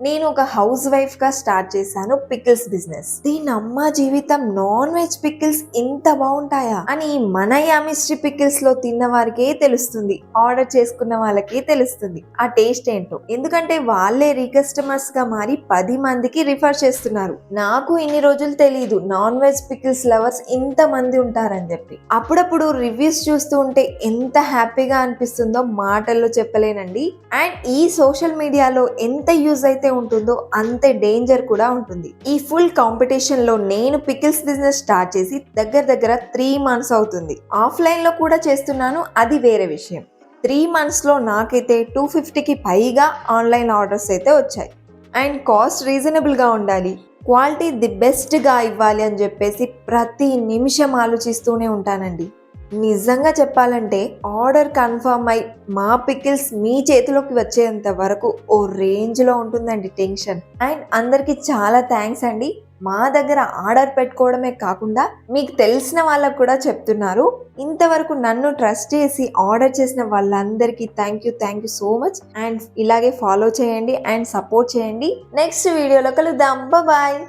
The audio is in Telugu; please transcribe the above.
నేను ఒక హౌస్ వైఫ్ గా స్టార్ట్ చేశాను పికిల్స్ బిజినెస్. దీని అమ్మ జీవితం నాన్ వెజ్ పికిల్స్ ఇంత బాగుంటాయా అని మన యామిస్ట్రీ పికిల్స్ లో తిన్న వారికే తెలుస్తుంది, ఆర్డర్ చేసుకున్న వాళ్ళకే తెలుస్తుంది ఆ టేస్ట్ ఏంటో. ఎందుకంటే వాళ్ళే రీకస్టమర్స్ గా మారి 10 మందికి రిఫర్ చేస్తున్నారు. నాకు ఇన్ని రోజులు తెలియదు నాన్ వెజ్ పికిల్స్ లవర్స్ ఇంత మంది ఉంటారని చెప్పి. అప్పుడప్పుడు రివ్యూస్ చూస్తూ ఉంటే ఎంత హ్యాపీగా అనిపిస్తుందో మాటల్లో చెప్పలేనండి. అండ్ ఈ సోషల్ మీడియాలో ఎంత యూజ్ అయితే ఉంటుందో అంతే డేంజర్ కూడా ఉంటుంది. ఈ ఫుల్ కాంపిటీషన్ లో నేను పికిల్స్ బిజినెస్ స్టార్ట్ చేసి దగ్గర 3 మంత్స్ అవుతుంది. ఆఫ్లైన్ లో కూడా చేస్తున్నాను, అది వేరే విషయం. 3 మంత్స్ లో నాకైతే 250కి పైగా ఆన్లైన్ ఆర్డర్స్ అయితే వచ్చాయి. అండ్ కాస్ట్ రీజనబుల్ గా ఉండాలి, క్వాలిటీ ది బెస్ట్ గా ఇవ్వాలి అని చెప్పేసి ప్రతి నిమిషం ఆలోచిస్తూనే ఉంటానండి. నిజంగా చెప్పాలంటే ఆర్డర్ కన్ఫర్మ్ అయి మా పికిల్స్ మీ చేతిలోకి వచ్చేంత వరకు ఓ రేంజ్లో ఉంటుందండి టెన్షన్. అండ్ అందరికీ చాలా థ్యాంక్స్ అండి. మా దగ్గర ఆర్డర్ పెట్టుకోవడమే కాకుండా మీకు తెలిసిన వాళ్ళకు కూడా చెప్తున్నారు. ఇంతవరకు నన్ను ట్రస్ట్ చేసి ఆర్డర్ చేసిన వాళ్ళందరికీ thank you so much. And ఇలాగే ఫాలో చేయండి అండ్ సపోర్ట్ చేయండి. నెక్స్ట్ వీడియోలో కలుద్దాం. బాయ్.